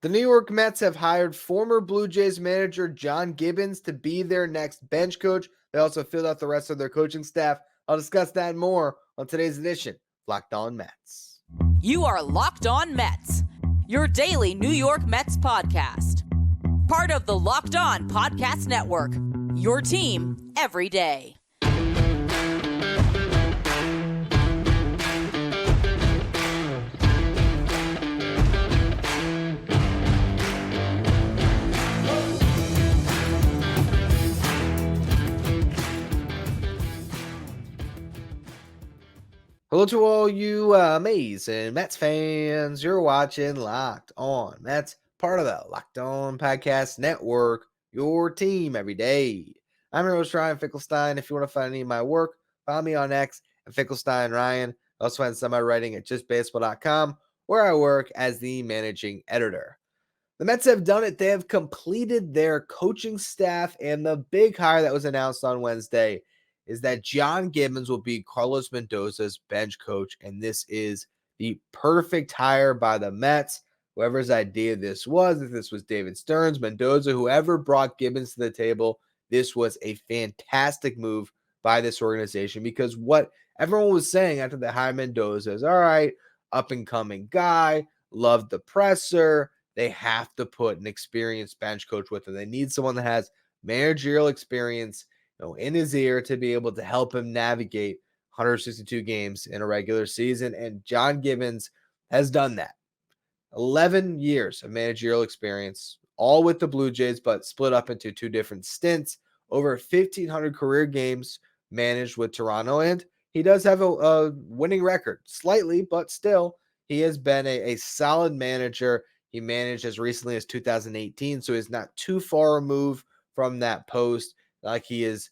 The New York Mets have hired former Blue Jays manager John Gibbons to be their next bench coach. They also filled out the rest of their coaching staff. I'll discuss that and more on today's edition of Locked On Mets. You are Locked On Mets, your daily New York Mets podcast. Part of the Locked On Podcast Network, your team every day. Hello to all you amazing Mets fans. You're watching Locked On Mets, part of the Locked On Podcast Network, your team every day. I'm your host, Ryan Finkelstein. If you want to find any of my work, follow me on X at Finkelstein Ryan. I also find some of my writing at justbaseball.com, where I work as the managing editor. The Mets have done it. They have completed their coaching staff, and the big hire that was announced on Wednesday is that John Gibbons will be Carlos Mendoza's bench coach, and this is the perfect hire by the Mets. Whoever's idea this was, if this was David Stearns, Mendoza, whoever brought Gibbons to the table, this was a fantastic move by this organization, because what everyone was saying after they hired Mendoza is, all right, up-and-coming guy, loved the presser. They have to put an experienced bench coach with them. They need someone that has managerial experience in his ear to be able to help him navigate 162 games in a regular season. And John Gibbons has done that. 11 years of managerial experience, all with the Blue Jays, but split up into two different stints. Over 1,500 career games managed with Toronto. And he does have a winning record, slightly, but still, he has been a solid manager. He managed as recently as 2018, so he's not too far removed from that post. Like he is,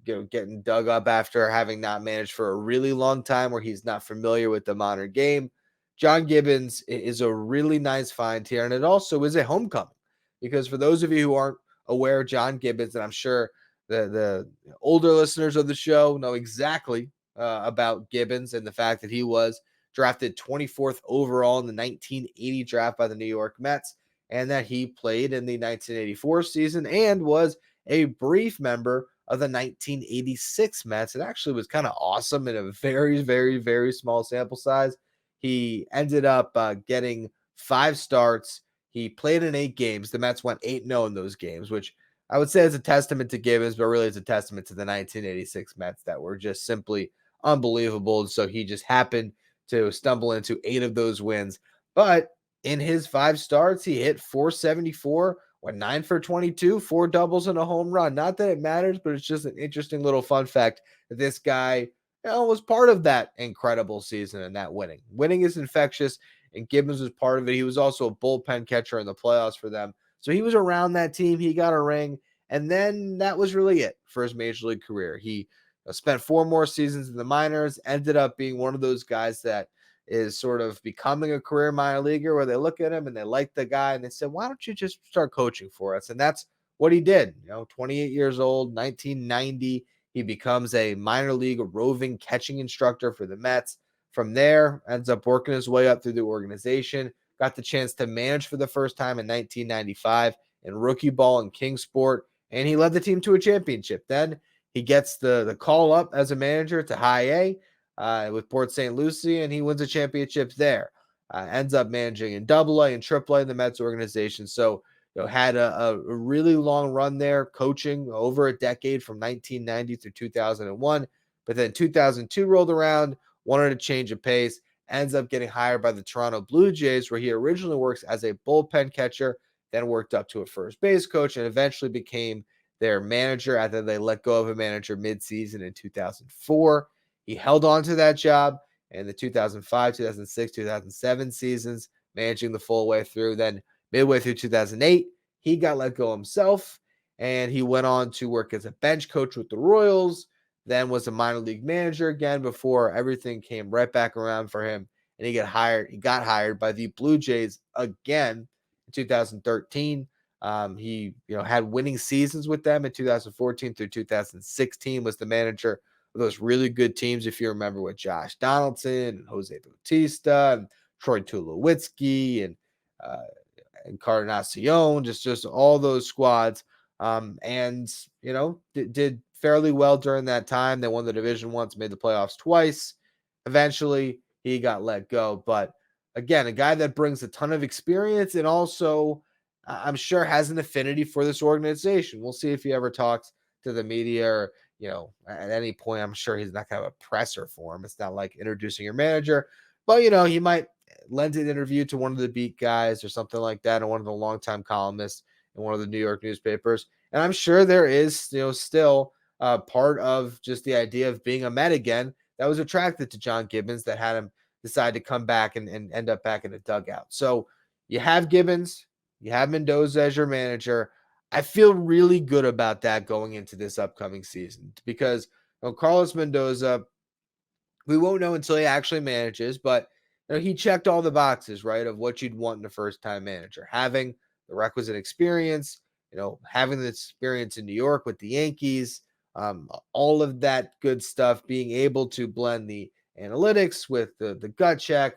getting dug up after having not managed for a really long time, where he's not familiar with the modern game. John Gibbons is a really nice find here, and it also is a homecoming, because for those of you who aren't aware of John Gibbons, and I'm sure the older listeners of the show know exactly about Gibbons and the fact that he was drafted 24th overall in the 1980 draft by the New York Mets, and that he played in the 1984 season and was a brief member of the 1986 Mets. It actually was kind of awesome in a very, very, very small sample size. He ended up getting 5 starts. He played in 8 games. The Mets went 8-0 in those games, which I would say is a testament to Gibbons, but really it's a testament to the 1986 Mets that were just simply unbelievable. So he just happened to stumble into 8 of those wins. But in his 5 starts, he hit .474, went 9 for 22, 4 doubles and a home run. Not that it matters, but it's just an interesting little fun fact that this guy was part of that incredible season and that winning. Winning is infectious, and Gibbons was part of it. He was also a bullpen catcher in the playoffs for them. So he was around that team. He got a ring, and then that was really it for his major league career. He spent 4 more seasons in the minors, ended up being one of those guys that is sort of becoming a career minor leaguer, where they look at him and they like the guy and they said, why don't you just start coaching for us? And that's what he did. 28 years old, 1990, he becomes a minor league roving catching instructor for the Mets. From there, ends up working his way up through the organization, got the chance to manage for the first time in 1995 in rookie ball in Kingsport, and he led the team to a championship. Then he gets the call up as a manager to High A with Port St. Lucie, and he wins a championship there. Ends up managing in Double A and Triple A in the Mets organization. So, had a really long run there, coaching over a decade from 1990 through 2001. But then 2002 rolled around, wanted a change of pace, ends up getting hired by the Toronto Blue Jays, where he originally works as a bullpen catcher, then worked up to a first base coach, and eventually became their manager after they let go of a manager midseason in 2004. He held on to that job in the 2005, 2006, 2007 seasons, managing the full way through. Then midway through 2008, he got let go himself, and he went on to work as a bench coach with the Royals, then was a minor league manager again before everything came right back around for him, and he got hired by the Blue Jays again in 2013. He had winning seasons with them in 2014 through 2016, was the manager of those really good teams, if you remember, with Josh Donaldson and Jose Bautista and Troy Tulowitzki and Encarnacion, just all those squads. And, did fairly well during that time. They won the division once, made the playoffs twice. Eventually, he got let go. But again, a guy that brings a ton of experience and also, I'm sure, has an affinity for this organization. We'll see if he ever talks to the media or, at any point. I'm sure he's not going to have a presser for him. It's not like introducing your manager. But, he might lend an interview to one of the beat guys or something like that, or one of the longtime columnists in one of the New York newspapers. And I'm sure there is, still part of just the idea of being a Met again that was attracted to John Gibbons, that had him decide to come back and end up back in the dugout. So you have Gibbons, you have Mendoza as your manager. I feel really good about that going into this upcoming season because Carlos Mendoza, we won't know until he actually manages, but he checked all the boxes, right, of what you'd want in a first-time manager. Having the requisite experience, having the experience in New York with the Yankees, all of that good stuff, being able to blend the analytics with the gut check,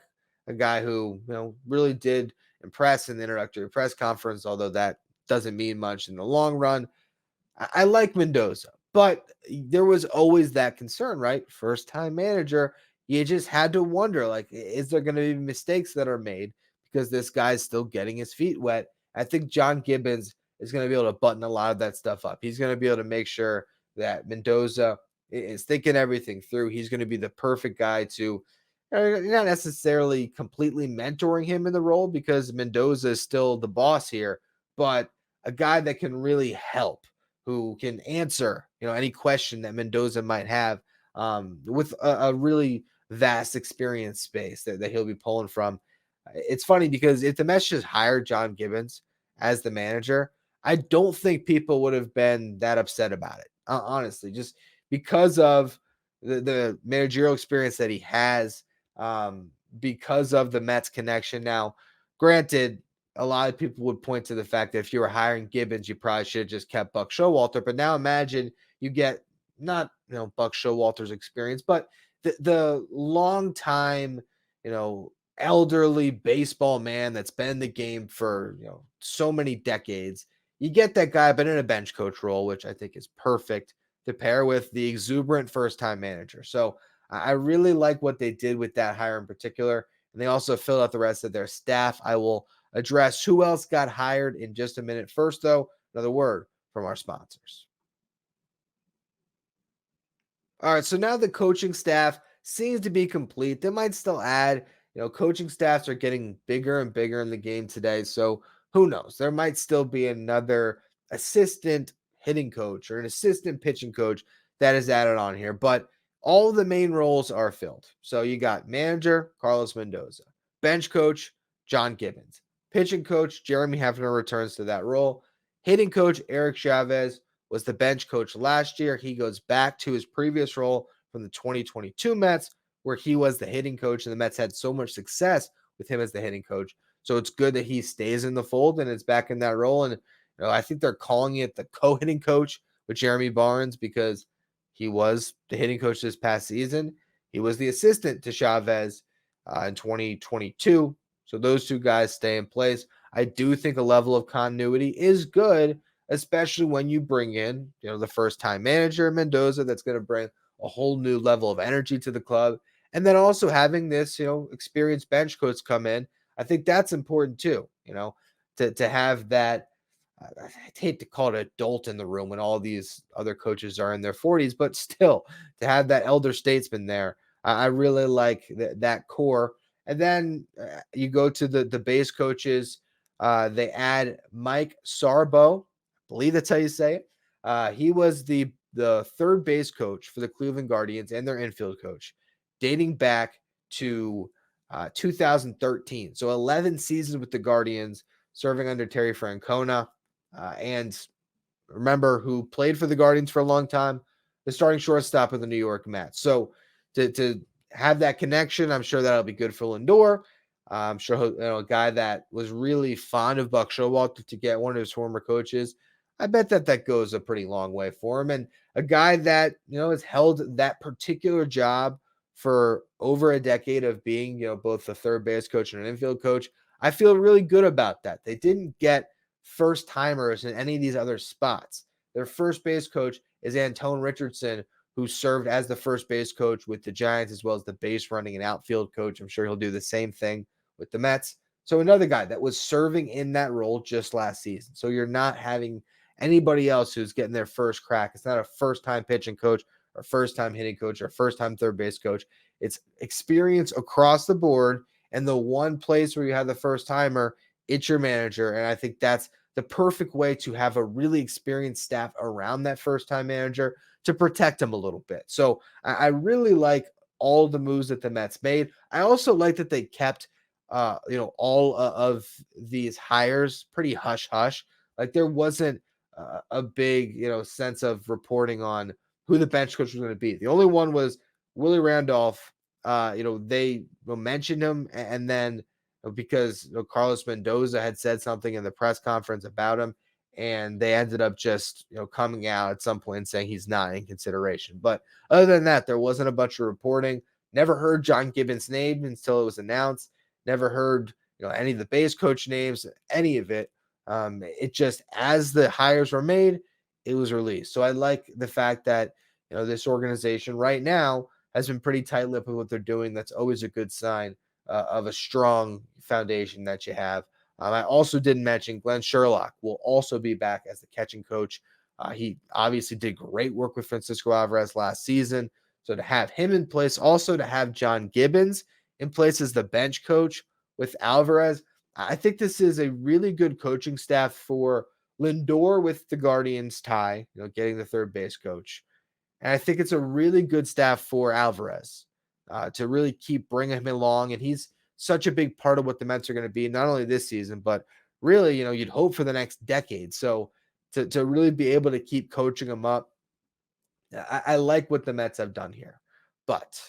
a guy who, really did impress in the introductory press conference, although that doesn't mean much in the long run. I like Mendoza, but there was always that concern, right? First-time manager, you just had to wonder, like, is there going to be mistakes that are made because this guy's still getting his feet wet? I think John Gibbons is going to be able to button a lot of that stuff up. He's going to be able to make sure that Mendoza is thinking everything through. He's going to be the perfect guy to not necessarily completely mentoring him in the role because Mendoza is still the boss here, but a guy that can really help, who can answer, any question that Mendoza might have with a really vast experience space that he'll be pulling from. It's funny because if the Mets just hired John Gibbons as the manager, I don't think people would have been that upset about it, honestly, just because of the managerial experience that he has, because of the Mets connection. Now, granted, a lot of people would point to the fact that if you were hiring Gibbons, you probably should have just kept Buck Showalter. But now imagine you get not, Buck Showalter's experience, but the long time, elderly baseball man that's been in the game for, so many decades. You get that guy, but in a bench coach role, which I think is perfect to pair with the exuberant first-time manager. So I really like what they did with that hire in particular. And they also filled out the rest of their staff. I will address who else got hired in just a minute. First, though, another word from our sponsors. All right, so now the coaching staff seems to be complete. They might still add, coaching staffs are getting bigger and bigger in the game today. So who knows? There might still be another assistant hitting coach or an assistant pitching coach that is added on here. But all the main roles are filled. So you got manager, Carlos Mendoza, bench coach, John Gibbons, pitching coach, Jeremy Hefner returns to that role, hitting coach, Eric Chavez was the bench coach last year. He goes back to his previous role from the 2022 Mets, where he was the hitting coach, and the Mets had so much success with him as the hitting coach. So it's good that he stays in the fold and is back in that role. And I think they're calling it the co-hitting coach with Jeremy Barnes because he was the hitting coach this past season. He was the assistant to Chavez in 2022. So those two guys stay in place. I do think a level of continuity is good, especially when you bring in, the first-time manager, Mendoza, that's going to bring a whole new level of energy to the club. And then also having this, experienced bench coach come in, I think that's important too, to have that. I hate to call it adult in the room when all these other coaches are in their 40s, but still to have that elder statesman there. I really like that core. And then you go to the base coaches. They add Mike Sarbo. I believe that's how you say it. He was the third base coach for the Cleveland Guardians and their infield coach, dating back to 2013. So 11 seasons with the Guardians, serving under Terry Francona. And remember, who played for the Guardians for a long time, the starting shortstop of the New York Mets. So to have that connection, I'm sure that'll be good for Lindor. I'm sure a guy that was really fond of Buck Showalter to get one of his former coaches. I bet that goes a pretty long way for him. And a guy that, has held that particular job for over a decade of being, both the third base coach and an infield coach. I feel really good about that. They didn't get first timers in any of these other spots. Their first base coach is Antone Richardson, who served as the first base coach with the Giants, as well as the base running and outfield coach. I'm sure he'll do the same thing with the Mets. So another guy that was serving in that role just last season. So you're not having anybody else who's getting their first crack. It's not a first-time pitching coach or first-time hitting coach or first-time third base coach. It's experience across the board. And the one place where you have the first-timer, it's your manager. And I think that's the perfect way to have a really experienced staff around that first-time manager to protect him a little bit. So I really like all the moves that the Mets made. I also like that they kept, all of these hires pretty hush-hush. Like there wasn't a big, sense of reporting on who the bench coach was going to be. The only one was Willie Randolph. They mentioned him, and then because Carlos Mendoza had said something in the press conference about him, and they ended up just coming out at some point and saying he's not in consideration. But other than that, there wasn't a bunch of reporting. Never heard John Gibbons' name until it was announced. Never heard any of the base coach names, any of it. It just, as the hires were made, it was released. So I like the fact that this organization right now has been pretty tight-lipped with what they're doing. That's always a good sign of a strong foundation that you have. I also didn't mention Glenn Sherlock will also be back as the catching coach. He obviously did great work with Francisco Alvarez last season. So to have him in place, also to have John Gibbons in place as the bench coach with Alvarez, I think this is a really good coaching staff for Lindor with the Guardians tie, getting the third base coach. And I think it's a really good staff for Alvarez to really keep bringing him along. And he's such a big part of what the Mets are going to be, not only this season, but really, you'd hope for the next decade. So to really be able to keep coaching him up, I like what the Mets have done here. But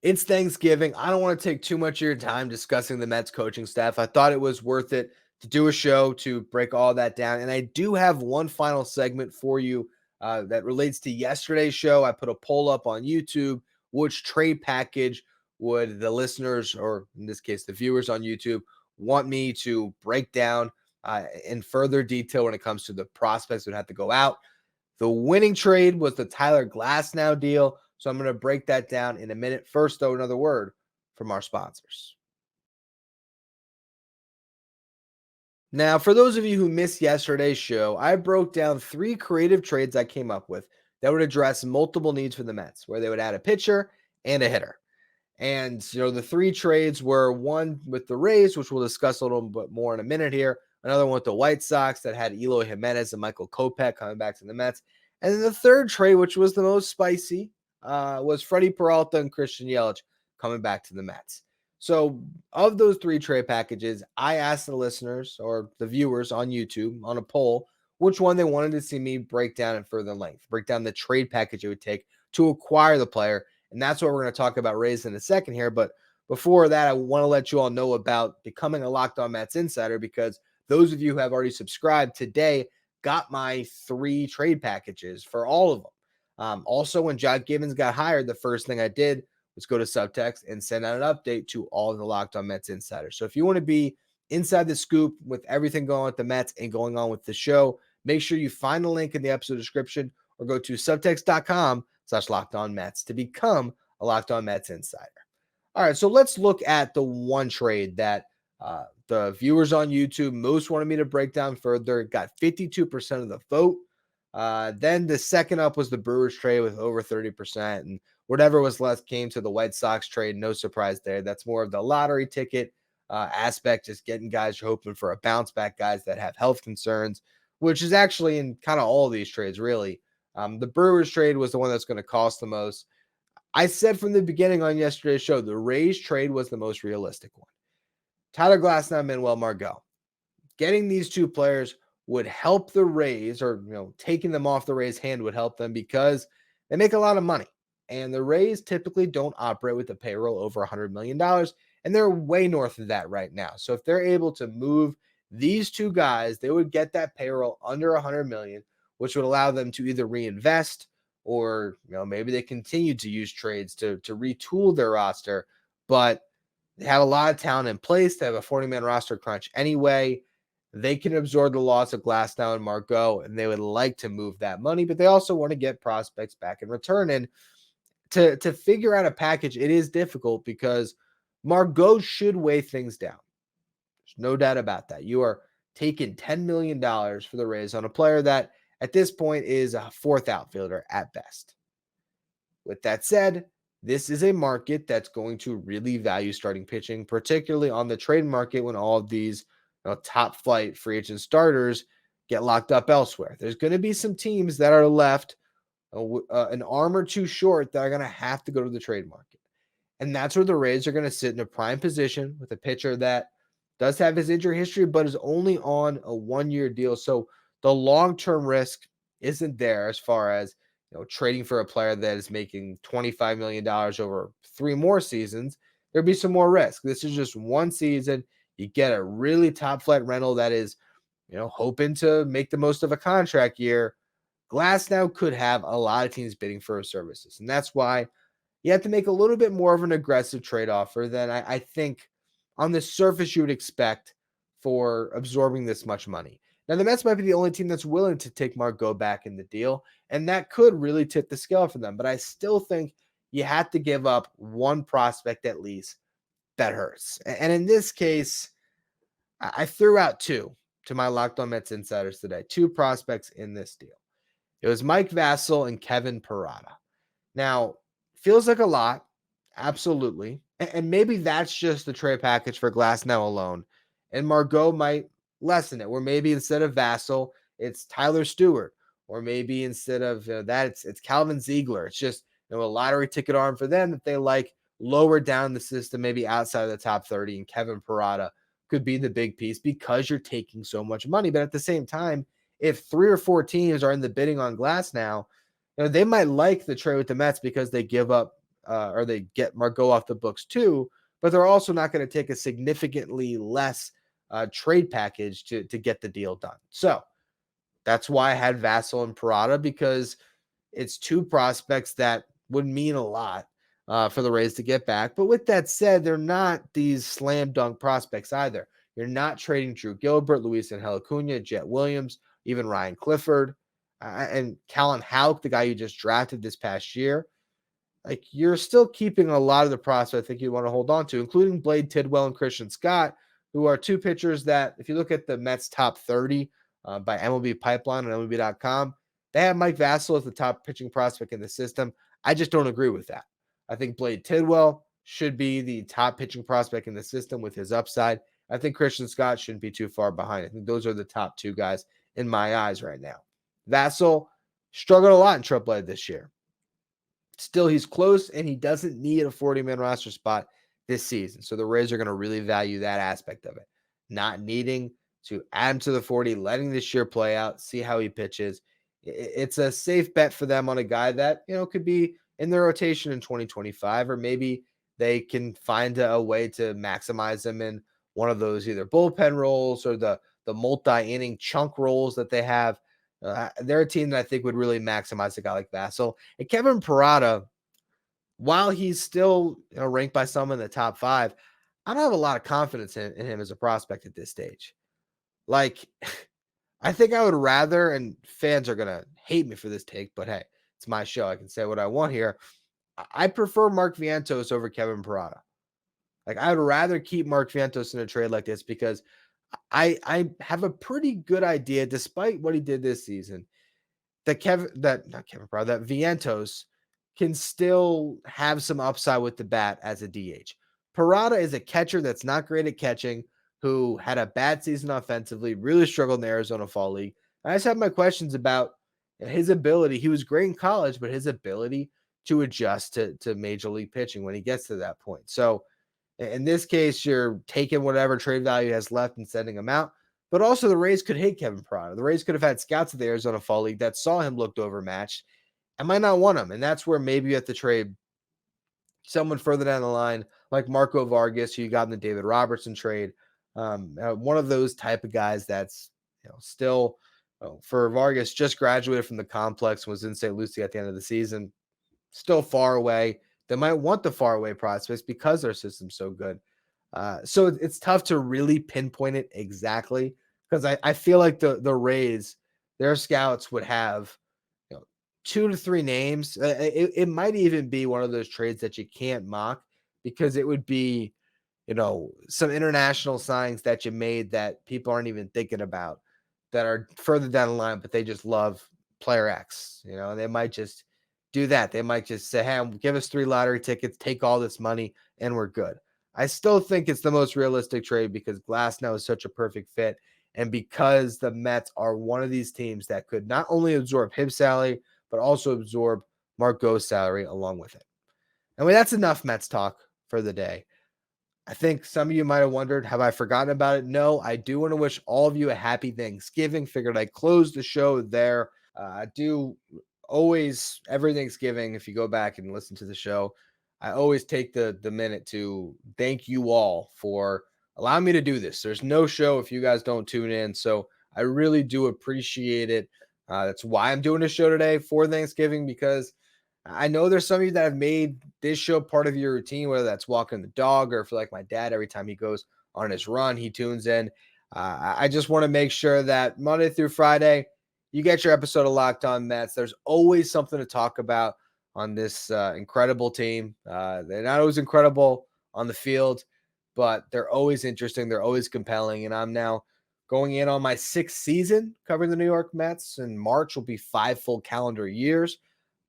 it's Thanksgiving. I don't want to take too much of your time discussing the Mets coaching staff. I thought it was worth it to do a show to break all that down. And I do have one final segment for you that relates to yesterday's show. I put a poll up on YouTube. Which trade package would the listeners, or in this case, the viewers on YouTube, want me to break down in further detail when it comes to the prospects that would have to go out? The winning trade was the Tyler Glasnow deal. So I'm going to break that down in a minute. First, though, another word from our sponsors. Now, for those of you who missed yesterday's show, I broke down 3 creative trades I came up with that would address multiple needs for the Mets, where they would add a pitcher and a hitter. And, the 3 trades were one with the Rays, which we'll discuss a little bit more in a minute here. Another one with the White Sox that had Eloy Jimenez and Michael Kopech coming back to the Mets. And then the third trade, which was the most spicy, was Freddie Peralta and Christian Yelich coming back to the Mets. So of those 3 trade packages, I asked the listeners or the viewers on YouTube on a poll which one they wanted to see me break down in further length, break down the trade package it would take to acquire the player. And that's what we're going to talk about Rays in a second here. But before that, I want to let you all know about becoming a Locked On Mets insider, because those of you who have already subscribed today got my 3 trade packages for all of them. Also, when John Gibbons got hired, the first thing I did was go to Subtext and send out an update to all of the Locked On Mets insiders. So if you want to be inside the scoop with everything going on with the Mets and going on with the show, make sure you find the link in the episode description or go to subtext.com/LockedOnMets to become a Locked On Mets insider. All right, so let's look at the one trade that the viewers on YouTube most wanted me to break down further. It got 52% of the vote. Then the second up was the Brewers trade with over 30%, and whatever was left came to the White Sox trade. No surprise there. That's more of the lottery ticket aspect, just getting guys you're hoping for a bounce back, guys that have health concerns, which is actually in kind of all of these trades, really. The Brewers trade was the one that's going to cost the most. I said from the beginning on yesterday's show, the Rays trade was the most realistic one. Tyler Glasnow, Manuel Margot. Getting these 2 players would help the Rays, or taking them off the Rays' hand would help them because they make a lot of money. And the Rays typically don't operate with a payroll over $100 million, and they're way north of that right now. So if they're able to move these 2 guys, they would get that payroll under $100 million, which would allow them to either reinvest or maybe they continue to use trades to retool their roster. But They have a lot of talent in place. They have a 40-man roster crunch anyway. They can absorb the loss of Glasnow and Margot, and they would like to move that money, but they also want to get prospects back in return. And to figure out a package, it is difficult because Margot should weigh things down. There's no doubt about that. You are taking $10 million for the Rays on a player that at this point is a fourth outfielder at best. With that said, this is a market that's going to really value starting pitching, particularly on the trade market when all of these top flight free agent starters get locked up elsewhere. There's going to be some teams that are left an arm or two short that are going to have to go to the trade market. And that's where the Rays are going to sit in a prime position with a pitcher that does have his injury history, but is only on a 1-year deal. So the long-term risk isn't there as far as trading for a player that is making $25 million over 3 more seasons. There'd be some more risk. This is just 1 season. You get a really top flight rental that is, hoping to make the most of a contract year. Glasnow could have a lot of teams bidding for his services. And that's why you have to make a little bit more of an aggressive trade offer than I think on the surface you would expect for absorbing this much money. Now, the Mets might be the only team that's willing to take Margot back in the deal, and that could really tip the scale for them. But I still think you have to give up 1 prospect at least that hurts. And in this case, I threw out 2 to my Locked On Mets insiders today, 2 prospects in this deal. It was Mike Vasil and Kevin Parada. Now, feels like a lot, absolutely. And maybe that's just the trade package for Glasnow alone. And Margot might lessen it, where maybe instead of Vasil, it's Tyler Stewart, or maybe instead of that, it's Calvin Ziegler. It's just a lottery ticket arm for them that they like lower down the system, maybe outside of the top 30, and Kevin Parada could be the big piece because you're taking so much money. But at the same time, if 3 or 4 teams are in the bidding on Glasnow, they might like the trade with the Mets because they give up or they get Margot off the books too, but they're also not going to take a significantly less trade package to get the deal done. So that's why I had Vasil and Parada, because it's 2 prospects that would mean a lot for the Rays to get back. But with that said, they're not these slam dunk prospects either. You're not trading Drew Gilbert, Luis Angel Acuna, Jet Williams, even Ryan Clifford, and Callan Houck, the guy you just drafted this past year. Like, you're still keeping a lot of the prospects I think you want to hold on to, including Blade Tidwell and Christian Scott, who are 2 pitchers that, if you look at the Mets top 30 by MLB Pipeline and MLB.com, they have Mike Vasil as the top pitching prospect in the system. I just don't agree with that. I think Blade Tidwell should be the top pitching prospect in the system with his upside. I think Christian Scott shouldn't be too far behind. I think those are the top 2 guys in my eyes right now. Vasil struggled a lot in AAA this year. Still, he's close, and he doesn't need a 40-man roster spot this season. So the Rays are going to really value that aspect of it. Not needing to add him to the 40, letting this year play out, see how he pitches. It's a safe bet for them on a guy that, could be in their rotation in 2025, or maybe they can find a way to maximize him in one of those either bullpen roles or the multi-inning chunk roles that they have. They're a team that I think would really maximize a guy like Vasil. And Kevin Parada, while he's still ranked by some in the top 5, I don't have a lot of confidence in him as a prospect at this stage. Like, I think I would rather, and fans are going to hate me for this take, but hey, it's my show. I can say what I want here. I prefer Mark Vientos over Kevin Parada. Like, I would rather keep Mark Vientos in a trade like this because I have a pretty good idea, despite what he did this season, that that Vientos can still have some upside with the bat as a DH. Parada is a catcher that's not great at catching, who had a bad season offensively, really struggled in the Arizona Fall League. I just have my questions about his ability. He was great in college, but his ability to adjust to major league pitching when he gets to that point. So in this case, you're taking whatever trade value has left and sending him out. But also the Rays could hate Kevin Parada. The Rays could have had scouts at the Arizona Fall League that saw him looked overmatched and might not want him. And that's where maybe you have to trade someone further down the line, like Marco Vargas, who you got in the David Robertson trade. One of those type of guys that's still, for Vargas, just graduated from the complex, was in St. Lucie at the end of the season, still far away. They might want the faraway prospects because their system's so good. So it's tough to really pinpoint it exactly because I feel like the Rays, their scouts would have 2 to 3 names. It might even be one of those trades that you can't mock because it would be, some international signings that you made that people aren't even thinking about that are further down the line, but they just love player X, and they might just do that. They might just say, hey, give us 3 lottery tickets, take all this money, and we're good. I still think it's the most realistic trade because Glasnow is such a perfect fit. And because the Mets are one of these teams that could not only absorb his salary, but also absorb Marco's salary along with it. And that's enough Mets talk for the day. I think some of you might have wondered, have I forgotten about it? No, I do want to wish all of you a happy Thanksgiving. Figured I'd close the show there. I do always, every Thanksgiving, if you go back and listen to the show, I always take the minute to thank you all for allowing me to do this. There's no show if you guys don't tune in. So I really do appreciate it. That's why I'm doing a show today for Thanksgiving, because I know there's some of you that have made this show part of your routine, whether that's walking the dog or for like my dad, every time he goes on his run, he tunes in. I just want to make sure that Monday through Friday, you get your episode of Locked On Mets. There's always something to talk about on this incredible team. They're not always incredible on the field, but they're always interesting. They're always compelling. And I'm now going in on my 6th season covering the New York Mets. In March will be 5 full calendar years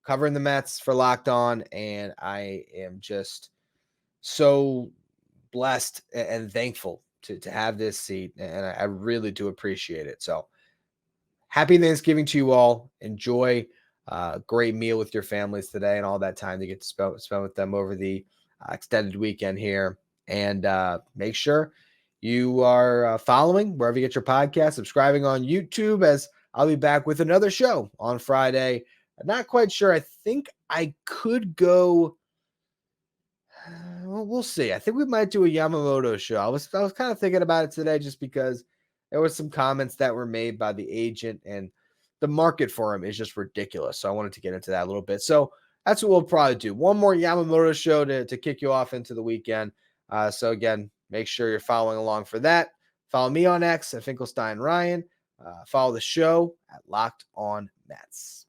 covering the Mets for Locked On, and I am just so blessed and thankful to have this seat, and I really do appreciate it. So happy Thanksgiving to you all. Enjoy a great meal with your families today and all that time to get to spend with them over the extended weekend here. And make sure you are following wherever you get your podcast, subscribing on YouTube, as I'll be back with another show on Friday. I'm not quite sure. I think I could go. We'll see. I think we might do a Yamamoto show. I was kind of thinking about it today just because there was some comments that were made by the agent, and the market for him is just ridiculous. So I wanted to get into that a little bit. So that's what we'll probably do. One more Yamamoto show to kick you off into the weekend. So again, make sure you're following along for that. Follow me on X at Finkelstein Ryan. Follow the show at Locked On Mets.